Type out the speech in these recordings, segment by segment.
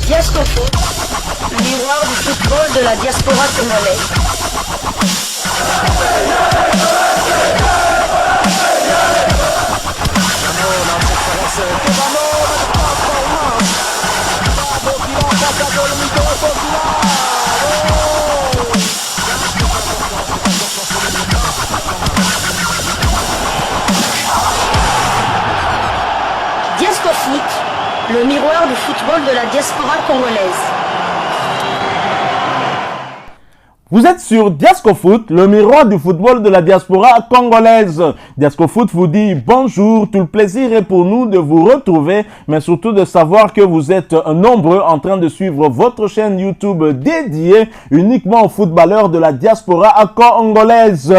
Diascofoot, le miroir du football de la diaspora congolaise. Diascofoot, le miroir du football de la diaspora congolaise. Vous êtes sur Diascofoot, le miroir du football de la diaspora congolaise. Diascofoot vous dit bonjour, tout le plaisir est pour nous de vous retrouver, mais surtout de savoir que vous êtes nombreux en train de suivre votre chaîne YouTube dédiée uniquement aux footballeurs de la diaspora congolaise.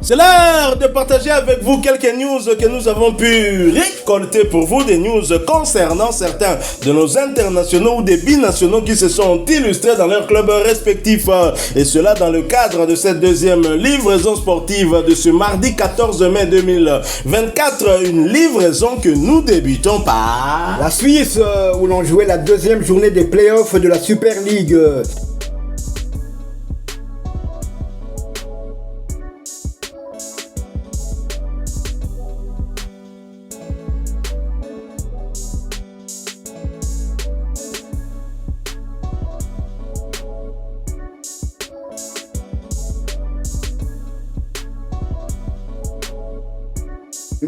C'est l'heure de partager avec vous quelques news que nous avons pu récolter pour vous, des news concernant certains de nos internationaux ou des binationaux qui se sont illustrés dans leurs clubs respectifs. Et cela dans le cadre de cette deuxième livraison sportive de ce mardi 14 mai 2024. Une livraison que nous débutons par la Suisse, où l'on jouait la deuxième journée des playoffs de la Super League.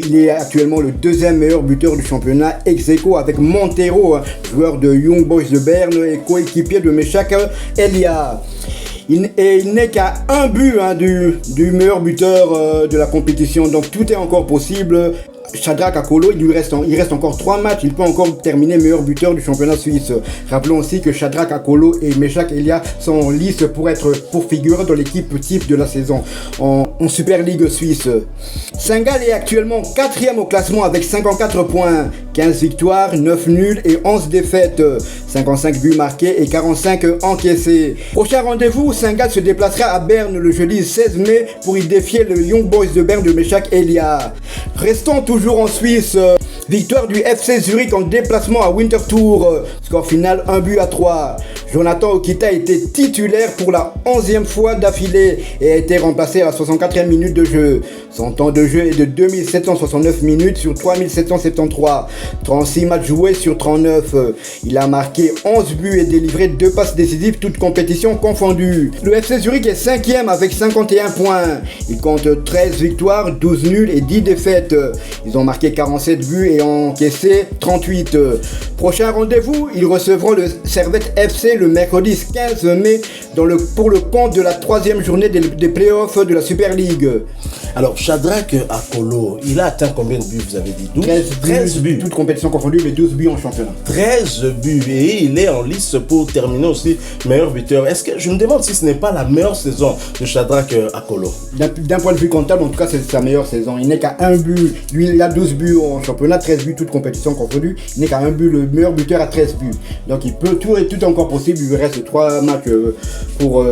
Il est actuellement le deuxième meilleur buteur du championnat ex-aequo avec Montero, joueur de Young Boys de Berne et coéquipier de Meshak Elia. Il n'est qu'à un but du meilleur buteur de la compétition, donc tout est encore possible. Shadrack Akolo, il reste encore 3 matchs, il peut encore terminer meilleur buteur du championnat suisse. Rappelons aussi que Shadrack Akolo et Meshak Elia sont en lice pour figurer dans l'équipe type de la saison en Super League suisse. Saint-Gall est actuellement 4e au classement avec 54 points, 15 victoires, 9 nuls et 11 défaites, 55 buts marqués et 45 encaissés. Prochain rendez-vous, Saint-Gall se déplacera à Berne le jeudi 16 mai pour y défier le Young Boys de Berne de Meshak Elia. Restons toujours en Suisse, victoire du FC Zurich en déplacement à Winterthur, score final 1-3. Jonathan Okita a été titulaire pour la 11e fois d'affilée et a été remplacé à la 64e minute de jeu. Son temps de jeu est de 2769 minutes sur 3773, 36 matchs joués sur 39. Il a marqué 11 buts et délivré 2 passes décisives, toutes compétitions confondues. Le FC Zurich est 5e avec 51 points. Il compte 13 victoires, 12 nuls et 10 défaites. Ils ont marqué 47 buts et encaissé 38. Prochain rendez-vous, ils recevront le Servette FC le mercredi 15 mai pour le compte de la 3e journée des playoffs de la Super League. Alors, Shadrack Akolo, il a atteint combien de buts, vous avez dit? 13 buts. Toutes compétitions confondues, mais 12 buts en championnat. 13 buts, et il est en lice pour terminer aussi meilleur buteur. Est-ce que je me demande si ce n'est pas la meilleure saison de Shadrack Akolo? D'un point de vue comptable, en tout cas, c'est sa meilleure saison. Il n'est qu'à un but. Lui, il a 12 buts en championnat, 13 buts, toutes compétitions confondues. Il n'est qu'à un but, le meilleur buteur à 13 buts. Donc, il peut tout encore possible. Il lui reste 3 matchs pour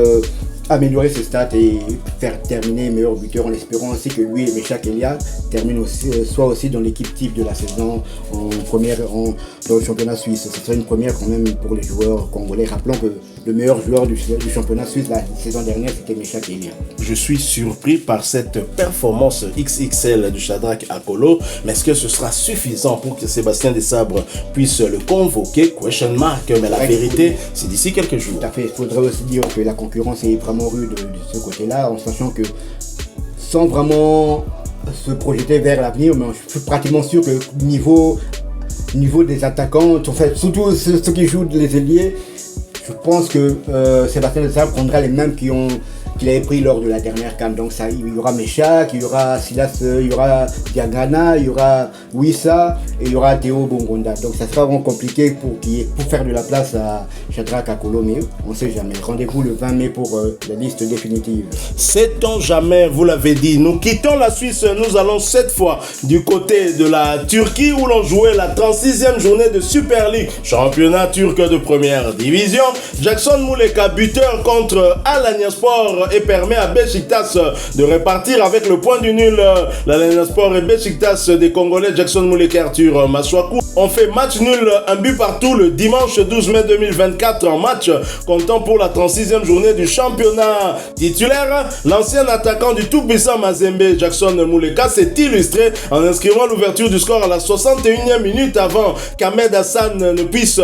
améliorer ses stats et faire terminer meilleur buteur, en espérant aussi que lui et Meshak Elia terminent aussi, soit aussi dans l'équipe type de la saison dans le championnat suisse. Ce serait une première quand même pour les joueurs congolais. Rappelons que le meilleur joueur du championnat suisse la saison dernière, c'était Meshak Elia. Je suis surpris par cette performance XXL de Shadrack Akolo, mais est-ce que ce sera suffisant pour que Sébastien Desabre puisse le convoquer? Question mark, mais la vérité, c'est d'ici quelques jours. Tout à fait. Il faudrait aussi dire que la concurrence est vraiment rude de ce côté-là, en sachant que sans vraiment se projeter vers l'avenir, mais je suis pratiquement sûr que niveau des attaquants, en fait, surtout ceux qui jouent les ailiers, je pense que Sébastien Desabre prendra les mêmes qu'il avait pris lors de la dernière CAN. Donc ça, il y aura Meshak, il y aura Silas, il y aura Diagana, il y aura Wissa et il y aura Théo Bongonda. Donc ça sera vraiment compliqué pour faire de la place à Shadrack Akolo, mais on ne sait jamais. Rendez-vous le 20 mai pour la liste définitive. Sait-on jamais, vous l'avez dit, nous quittons la Suisse, nous allons cette fois du côté de la Turquie où l'on jouait la 36e journée de Super League, championnat turc de première division. Jackson Muleka, buteur contre Alanyaspor et permet à Beşiktaş de repartir avec le point du nul. L'Alanya Sport et Beşiktaş des Congolais Jackson Muleka et Arthur Masuaku ont fait match nul, un but partout le dimanche 12 mai 2024 en match comptant pour la 36e journée du championnat. Titulaire, l'ancien attaquant du tout-puissant Mazembe, Jackson Muleka, s'est illustré en inscrivant l'ouverture du score à la 61e minute avant qu'Ahmed Hassan ne puisse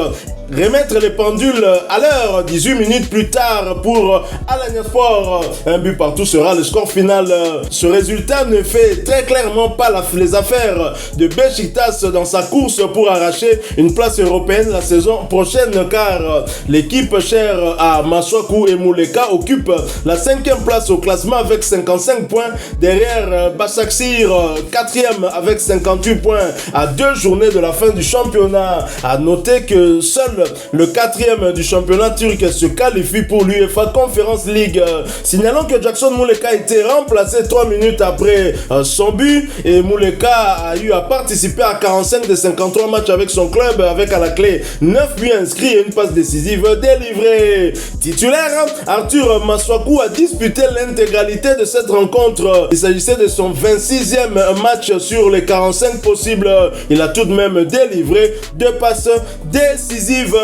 remettre les pendules à l'heure. 18 minutes plus tard pour Alanya Sport, un but partout sera le score final. Ce résultat ne fait très clairement pas les affaires de Beşiktaş dans sa course pour arracher une place européenne la saison prochaine, car l'équipe chère à Masuaku et Muleka occupe la 5e place au classement avec 55 points derrière Başakşehir 4e avec 58 points à 2 journées de la fin du championnat. À noter que seul le 4e du championnat turc se qualifie pour l'UEFA Conference League. Signalons que Jackson Muleka a été remplacé 3 minutes après son but, et Muleka a eu à participer à 45 des 53 matchs avec son club, avec à la clé 9 buts inscrits et une passe décisive délivrée. Titulaire, Arthur Masuaku a disputé l'intégralité de cette rencontre. Il s'agissait de son 26e match sur les 45 possibles. Il a tout de même délivré 2 passes décisives.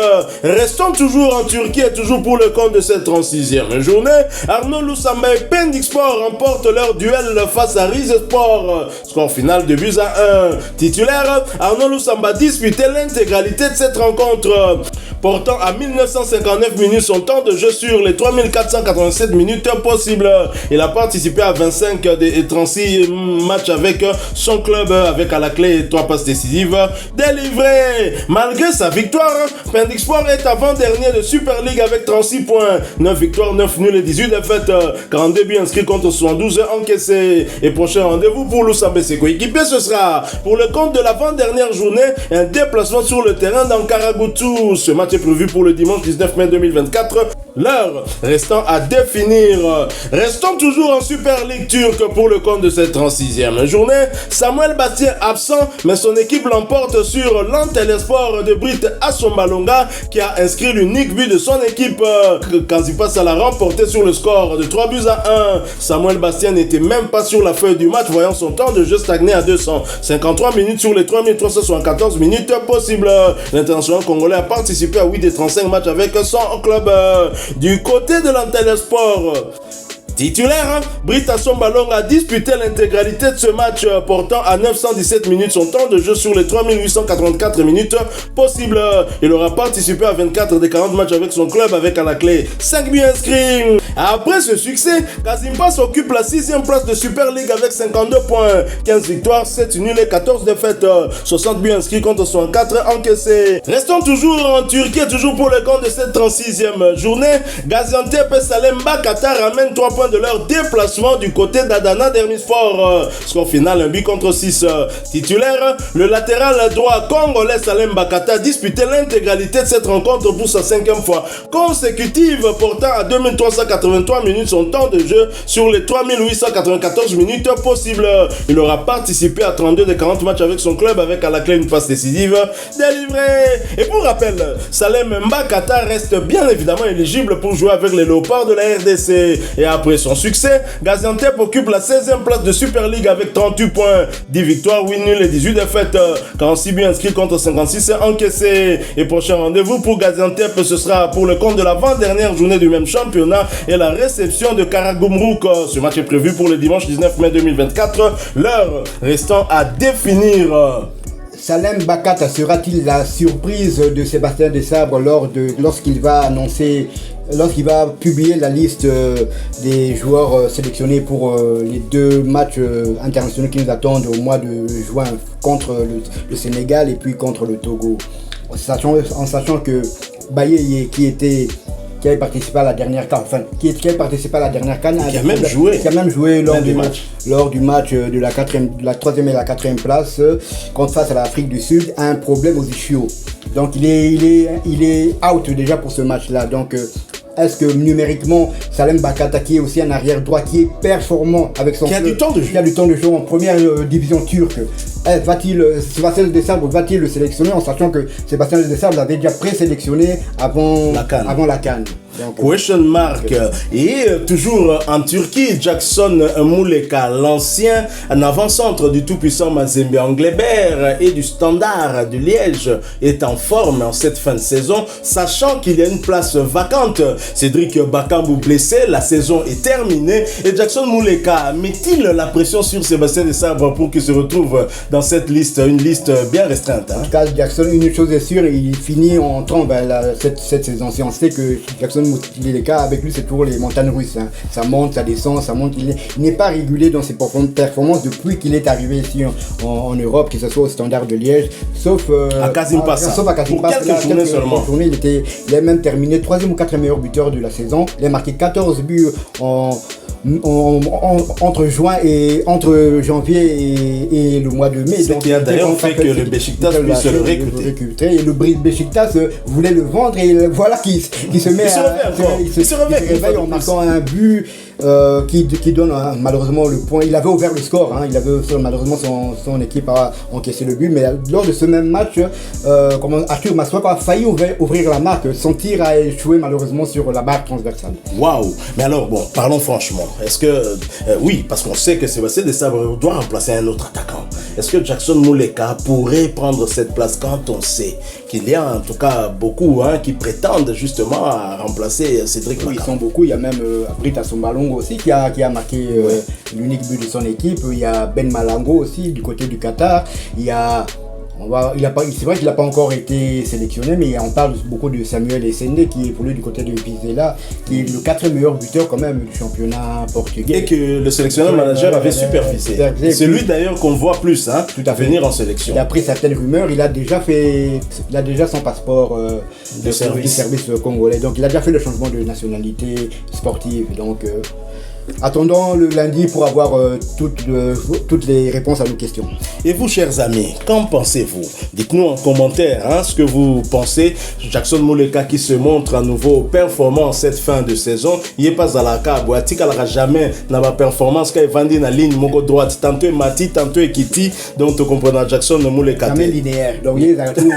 Restons toujours en Turquie et toujours pour le compte de cette 36e journée. Arnaud Lusamba et Pendikspor remportent leur duel face à Rizespor. Score final de buts à 1. Titulaire, Arnaud Lusamba disputait l'intégralité de cette rencontre, portant à 1959 minutes son temps de jeu sur les 3487 minutes possibles. Il a participé à 25 des 36 matchs avec son club, avec à la clé 3 passes décisives délivrées. Malgré sa victoire, Pendikspor est avant-dernier de Super League avec 36 points, 9 victoires, 9 nuls et 18 défaites, 42 buts inscrits contre 72 encaissés. Et prochain rendez-vous pour Lusamba et ses coéquipiers, ce sera pour le compte de l'avant-dernière journée, un déplacement sur le terrain d'Ankara-Gutu. Ce match est prévu pour le dimanche 19 mai 2024. L'heure restant à définir. Restons toujours en Super League turque pour le compte de cette 36e journée. Samuel Bastien absent, mais son équipe l'emporte sur l'Antalyaspor de Brit Assombalonga, qui a inscrit l'unique but de son équipe. Kazipas l'a remporté sur le score de 3 buts à 1. Samuel Bastien n'était même pas sur la feuille du match, voyant son temps de jeu stagner à 253 minutes sur les 3374 minutes possibles. L'international congolais a participé à 8 des 35 matchs avec son club. Du côté de l'Antalyaspor, titulaire, Brit Assombalonga a disputé l'intégralité de ce match, portant à 917 minutes son temps de jeu sur les 3884 minutes possibles. Il aura participé à 24 des 40 matchs avec son club, avec à la clé 5 buts inscrits. Après ce succès, Kazimpas occupe la 6e place de Super League avec 52 points, 15 victoires, 7 nuls et 14 défaites, 60 buts inscrits contre 64 encaissés. Restons toujours en Turquie, toujours pour le compte de cette 36e journée. Gaziantep et Salem Bakata ramènent 3 points de leur déplacement du côté d'Adana Demirspor. Score final, un but contre 6. Titulaire, le latéral droit congolais Salem Bakata a disputé l'intégralité de cette rencontre pour sa 5e fois consécutive, portant à 2383 minutes son temps de jeu sur les 3894 minutes possibles. Il aura participé à 32 des 40 matchs avec son club, avec à la clé une passe décisive délivrée. Et pour rappel, Salem Bakata reste bien évidemment éligible pour jouer avec les Léopards de la RDC. Et après son succès, Gaziantep occupe la 16e place de Super League avec 38 points, 10 victoires, 8 nuls et 18 défaites, 46 buts inscrits contre 56 encaissés. Et prochain rendez-vous pour Gaziantep, ce sera pour le compte de l'avant-dernière journée du même championnat et la réception de Karagümrük. Ce match est prévu pour le dimanche 19 mai 2024, l'heure restant à définir. Salem Bakata sera-t-il la surprise de Sébastien Desabre lorsqu'il va publier la liste des joueurs sélectionnés pour les 2 matchs internationaux qui nous attendent au mois de juin contre le Sénégal et puis contre le Togo, en sachant que Baye qui avait participé à la dernière CAN, qui a participé à la dernière CAN, qui a même joué lors du match de la 3e et la 4e place face à l'Afrique du Sud, a un problème aux ischios. Donc il est out déjà pour ce match-là. Donc est-ce que numériquement, Salem Bakata, qui est aussi un arrière droit, qui est performant avec son club, qui a du temps de jeu en première division turque, Sébastien Desabre va-t-il le sélectionner, en sachant que Sébastien Desabre l'avait déjà présélectionné avant la CAN? Question mark. Et toujours en Turquie, Jackson Muleka, l'ancien avant-centre du tout-puissant Mazembe Anglebert et du Standard de Liège, est en forme en cette fin de saison, sachant qu'il y a une place vacante. Cédric Bakambu blessé, la saison est terminée. Et Jackson Muleka met-il la pression sur Sébastien Desabre pour qu'il se retrouve dans cette liste, une liste bien restreinte? En tout cas, Jackson, une chose est sûre, il finit en trombe cette saison-ci. On sait que Jackson Muleka, avec lui, c'est toujours les montagnes russes. Hein. Ça monte, ça descend, ça monte. Il n'est pas régulier dans ses performances depuis qu'il est arrivé ici en Europe, que ce soit au Standard de Liège, sauf à Kasimpasa. Sauf à Kasimpasa. Pour quelques journées seulement. Il a même terminé 3e ou 4e meilleur buteur de la saison. Il a marqué 14 buts entre janvier et le mois de mai. Ce qui a d'ailleurs fait que le Beşiktaş puisse le recruter. Et le Beşiktaş voulait le vendre et voilà qu'il se met il se réveille en marquant un but qui donne malheureusement le point. Il avait ouvert le score, hein, malheureusement son équipe a encaissé le but, mais lors de ce même match, Arthur Maswako a failli ouvrir la marque. Son tir a échoué malheureusement sur la barre transversale. Waouh! Mais alors, bon, parlons franchement. Est-ce que, oui, parce qu'on sait que Sébastien Desabre doit remplacer un autre attaquant. Est-ce que Jackson Muleka pourrait prendre cette place quand on sait qu'il y a en tout cas beaucoup qui prétendent justement à remplacer Cédric Bakambu? Ils sont beaucoup. Il y a même Brita Sombalongo aussi qui a marqué l'unique but de son équipe. Il y a Ben Malango aussi du côté du Qatar. C'est vrai qu'il n'a pas encore été sélectionné, mais on parle beaucoup de Samuel Essende qui évolue du côté de Vizela, qui est le 4e meilleur buteur quand même du championnat portugais. Et que le sélectionneur manager avait supervisé. C'est lui d'ailleurs qu'on voit plus tout à venir en sélection. D'après certaines rumeurs, il a déjà son passeport de service congolais. Donc il a déjà fait le changement de nationalité sportive. Donc attendons le lundi pour avoir toutes les réponses à nos questions. Et vous, chers amis, qu'en pensez-vous? Dites-nous en commentaire ce que vous pensez. Jackson Muleka qui se montre à nouveau performant en cette fin de saison. Il n'est pas à la cabo. Il n'aura jamais dans la performance qu'il a vendu dans la ligne moko droite. Tantôt Mati, tantôt Kiti. Donc, tu comprends, Jackson Muleka. Jamais linéaire. Donc, il y a tout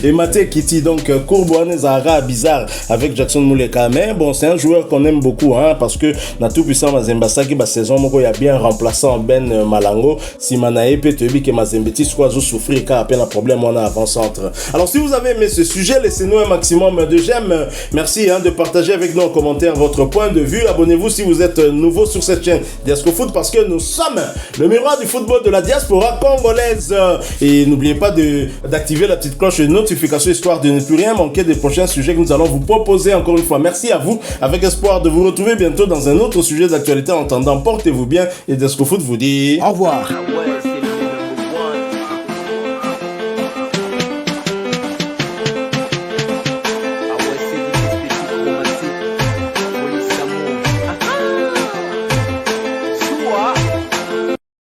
et Mati Kiti. Donc, courbe Zara bizarre avec Jackson Muleka. Mais bon, c'est un joueur qu'on aime beaucoup parce que tout puissant Mazembe Saki saison moko ya bien remplaçant Ben Malango si manae peut te dire que Mazembe ti soit souffrir car à peine un problème on a avant-centre. Alors si vous avez aimé ce sujet, laissez-nous un maximum de j'aime. Merci de partager avec nous en commentaire votre point de vue. Abonnez-vous si vous êtes nouveau sur cette chaîne Diasco Foot parce que nous sommes le miroir du football de la diaspora congolaise. Et n'oubliez pas d'activer la petite cloche de notification histoire de ne plus rien manquer des prochains sujets que nous allons vous proposer encore une fois. Merci à vous avec espoir de vous retrouver bientôt dans un autre sujet d'actualité. En attendant, portez-vous bien et Diasco Foot vous dit au revoir.